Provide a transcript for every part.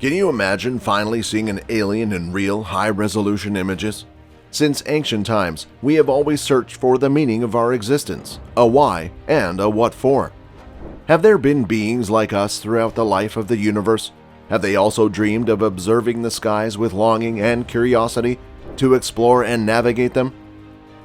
Can you imagine finally seeing an alien in real, high-resolution images? Since ancient times, we have always searched for the meaning of our existence, a why and a what for. Have there been beings like us throughout the life of the universe? Have they also dreamed of observing the skies with longing and curiosity to explore and navigate them?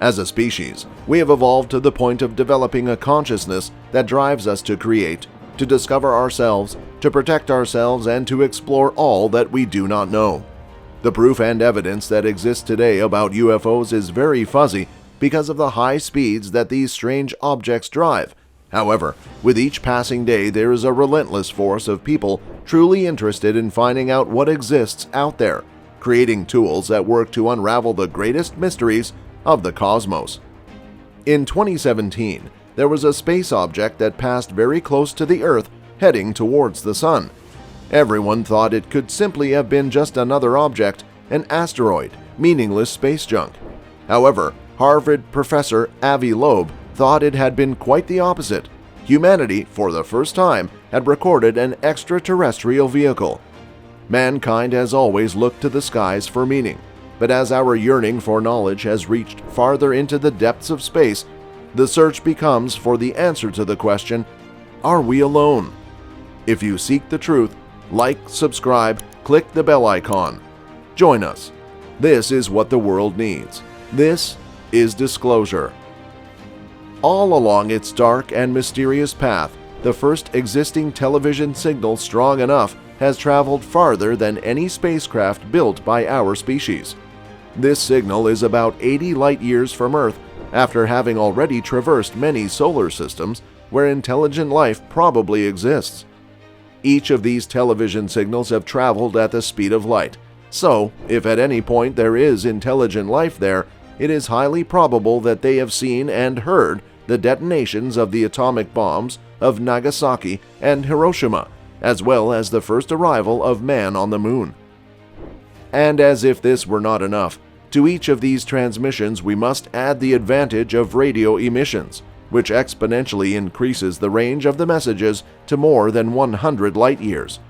As a species, we have evolved to the point of developing a consciousness that drives us to create, to discover ourselves, to protect ourselves, and to explore all that we do not know. The proof and evidence that exists today about UFOs is very fuzzy because of the high speeds that these strange objects drive. However, with each passing day, there is a relentless force of people truly interested in finding out what exists out there, creating tools that work to unravel the greatest mysteries of the cosmos. In 2017, there was a space object that passed very close to the Earth, heading towards the Sun. Everyone thought it could simply have been just another object, an asteroid, meaningless space junk. However, Harvard professor Avi Loeb thought it had been quite the opposite. Humanity, for the first time, had recorded an extraterrestrial vehicle. Mankind has always looked to the skies for meaning, but as our yearning for knowledge has reached farther into the depths of space, the search becomes for the answer to the question, are we alone? If you seek the truth, like, subscribe, click the bell icon. Join us. This is what the world needs. This is disclosure. All along its dark and mysterious path, the first existing television signal strong enough has traveled farther than any spacecraft built by our species. This signal is about 80 light-years from Earth, after having already traversed many solar systems where intelligent life probably exists. Each of these television signals have traveled at the speed of light, so if at any point there is intelligent life there, it is highly probable that they have seen and heard the detonations of the atomic bombs of Nagasaki and Hiroshima, as well as the first arrival of man on the moon. And as if this were not enough, to each of these transmissions we must add the advantage of radio emissions, which exponentially increases the range of the messages to more than 100 light-years.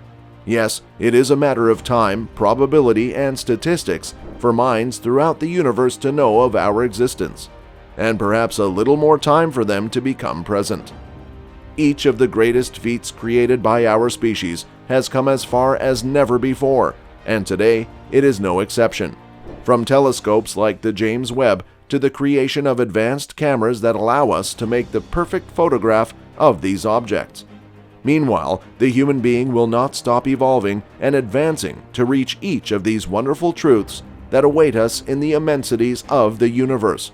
Yes, it is a matter of time, probability, and statistics for minds throughout the universe to know of our existence, and perhaps a little more time for them to become present. Each of the greatest feats created by our species has come as far as never before, and today it is no exception. From telescopes like the James Webb to the creation of advanced cameras that allow us to make the perfect photograph of these objects. Meanwhile, the human being will not stop evolving and advancing to reach each of these wonderful truths that await us in the immensities of the universe.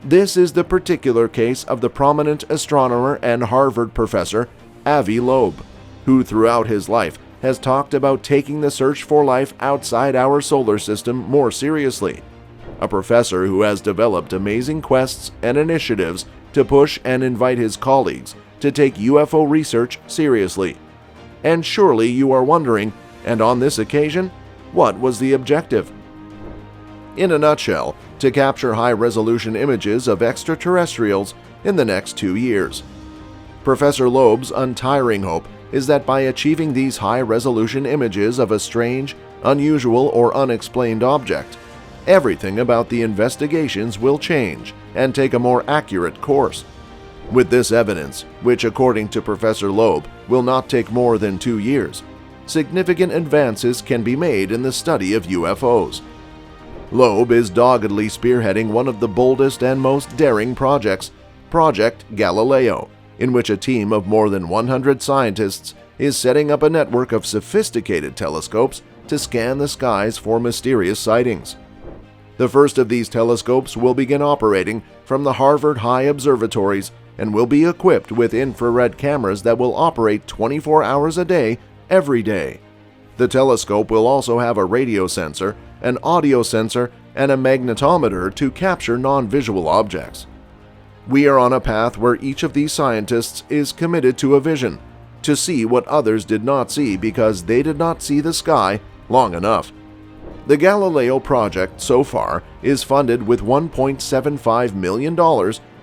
This is the particular case of the prominent astronomer and Harvard professor Avi Loeb, who throughout his life has talked about taking the search for life outside our solar system more seriously. A professor who has developed amazing quests and initiatives to push and invite his colleagues to take UFO research seriously. And surely you are wondering, and on this occasion, what was the objective? In a nutshell, to capture high-resolution images of extraterrestrials in the next 2 years. Professor Loeb's untiring hope is that by achieving these high-resolution images of a strange, unusual, or unexplained object, everything about the investigations will change and take a more accurate course. With this evidence, which according to Professor Loeb will not take more than 2 years, significant advances can be made in the study of UFOs. Loeb is doggedly spearheading one of the boldest and most daring projects, Project Galileo, in which a team of more than 100 scientists is setting up a network of sophisticated telescopes to scan the skies for mysterious sightings. The first of these telescopes will begin operating from the Harvard High Observatories and will be equipped with infrared cameras that will operate 24 hours a day, every day. The telescope will also have a radio sensor, an audio sensor, and a magnetometer to capture non-visual objects. We are on a path where each of these scientists is committed to a vision, to see what others did not see because they did not see the sky long enough. The Galileo project so far is funded with $1.75 million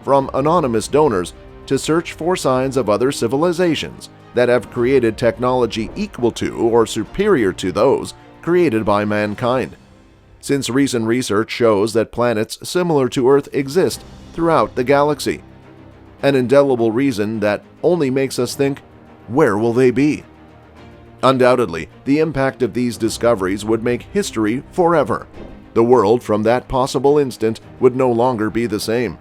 from anonymous donors to search for signs of other civilizations that have created technology equal to or superior to those created by mankind. Since recent research shows that planets similar to Earth exist throughout the galaxy. An indelible reason that only makes us think, where will they be? Undoubtedly, the impact of these discoveries would make history forever. The world from that possible instant would no longer be the same.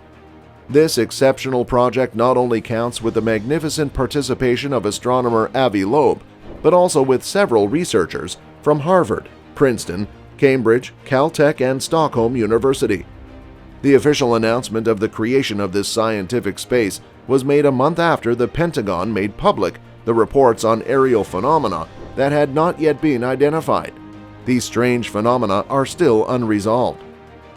This exceptional project not only counts with the magnificent participation of astronomer Avi Loeb, but also with several researchers from Harvard, Princeton, Cambridge, Caltech, and Stockholm University. The official announcement of the creation of this scientific space was made a month after the Pentagon made public the reports on aerial phenomena that had not yet been identified. These strange phenomena are still unresolved.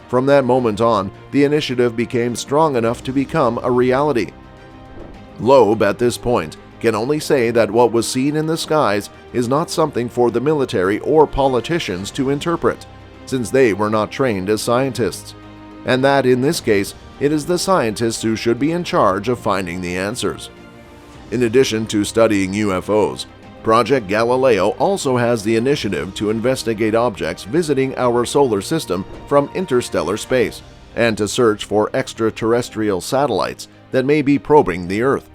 From that moment on, the initiative became strong enough to become a reality. Loeb, at this point, can only say that what was seen in the skies is not something for the military or politicians to interpret, since they were not trained as scientists, and that in this case, it is the scientists who should be in charge of finding the answers. In addition to studying UFOs, Project Galileo also has the initiative to investigate objects visiting our solar system from interstellar space and to search for extraterrestrial satellites that may be probing the Earth.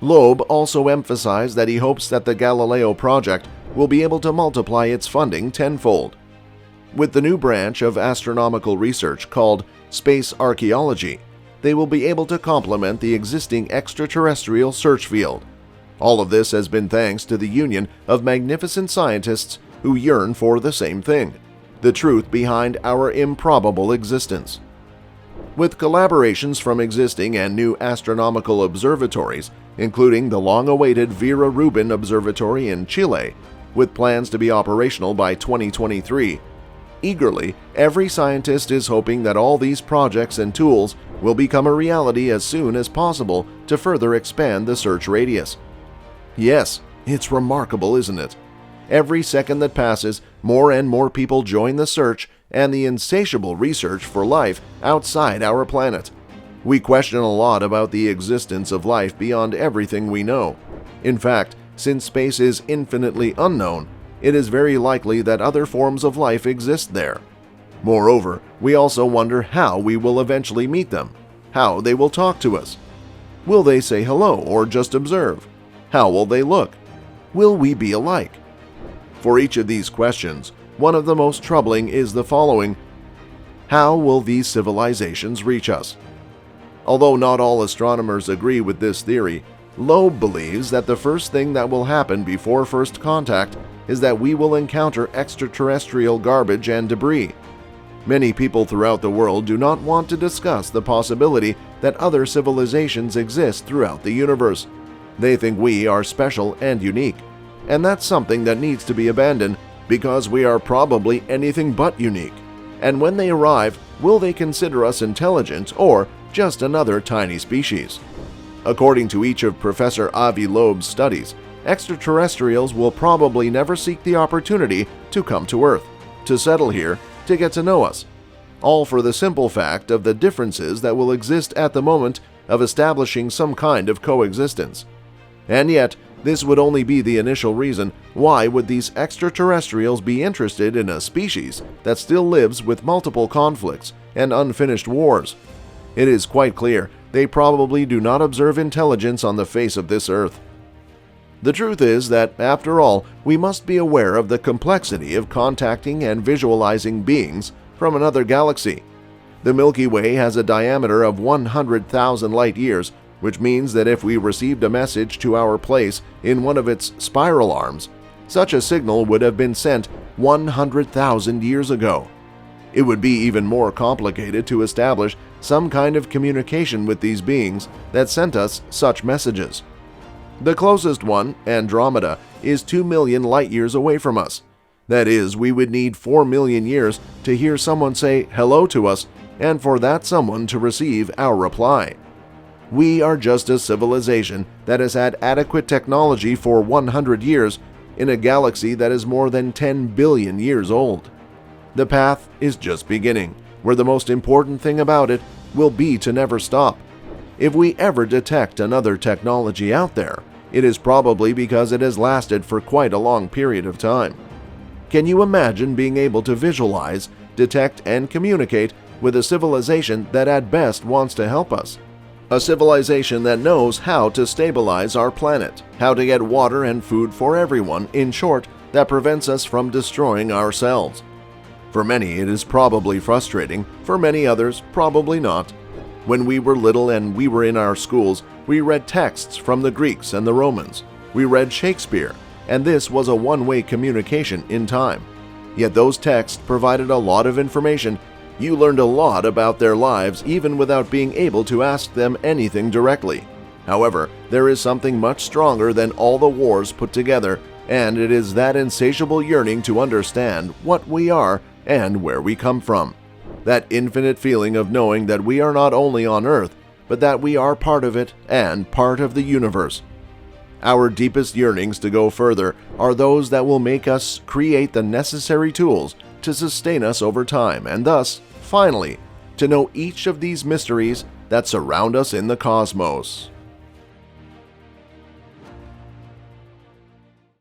Loeb also emphasized that he hopes that the Galileo project will be able to multiply its funding tenfold. With the new branch of astronomical research called space archaeology, they will be able to complement the existing extraterrestrial search field. All of this has been thanks to the union of magnificent scientists who yearn for the same thing, the truth behind our improbable existence. With collaborations from existing and new astronomical observatories, including the long-awaited Vera Rubin Observatory in Chile, with plans to be operational by 2023, eagerly, every scientist is hoping that all these projects and tools will become a reality as soon as possible to further expand the search radius. Yes, it's remarkable, isn't it? Every second that passes, more and more people join the search and the insatiable research for life outside our planet. We question a lot about the existence of life beyond everything we know. In fact, since space is infinitely unknown, it is very likely that other forms of life exist there. Moreover, we also wonder how we will eventually meet them, how they will talk to us. Will they say hello or just observe? How will they look? Will we be alike? For each of these questions, one of the most troubling is the following: how will these civilizations reach us? Although not all astronomers agree with this theory, Loeb believes that the first thing that will happen before first contact is that we will encounter extraterrestrial garbage and debris. Many people throughout the world do not want to discuss the possibility that other civilizations exist throughout the universe. They think we are special and unique, and that's something that needs to be abandoned because we are probably anything but unique. And when they arrive, will they consider us intelligent or just another tiny species? According to each of Professor Avi Loeb's studies, extraterrestrials will probably never seek the opportunity to come to Earth, to settle here, to get to know us, all for the simple fact of the differences that will exist at the moment of establishing some kind of coexistence. And yet, this would only be the initial reason. Why would these extraterrestrials be interested in a species that still lives with multiple conflicts and unfinished wars? It is quite clear they probably do not observe intelligence on the face of this Earth. The truth is that, after all, we must be aware of the complexity of contacting and visualizing beings from another galaxy. The Milky Way has a diameter of 100,000 light-years, which means that if we received a message to our place in one of its spiral arms, such a signal would have been sent 100,000 years ago. It would be even more complicated to establish some kind of communication with these beings that sent us such messages. The closest one, Andromeda, is 2 million light-years away from us. That is, we would need 4 million years to hear someone say hello to us and for that someone to receive our reply. We are just a civilization that has had adequate technology for 100 years in a galaxy that is more than 10 billion years old. The path is just beginning, where the most important thing about it will be to never stop. If we ever detect another technology out there, it is probably because it has lasted for quite a long period of time. Can you imagine being able to visualize, detect, and communicate with a civilization that at best wants to help us? A civilization that knows how to stabilize our planet, how to get water and food for everyone, in short, that prevents us from destroying ourselves. For many, it is probably frustrating. For many others, probably not. When we were little and we were in our schools, we read texts from the Greeks and the Romans. We read Shakespeare, and this was a one-way communication in time. Yet those texts provided a lot of information. You learned a lot about their lives even without being able to ask them anything directly. However, there is something much stronger than all the wars put together, and it is that insatiable yearning to understand what we are and where we come from. That infinite feeling of knowing that we are not only on Earth, but that we are part of it and part of the universe. Our deepest yearnings to go further are those that will make us create the necessary tools to sustain us over time, and thus, finally, to know each of these mysteries that surround us in the cosmos.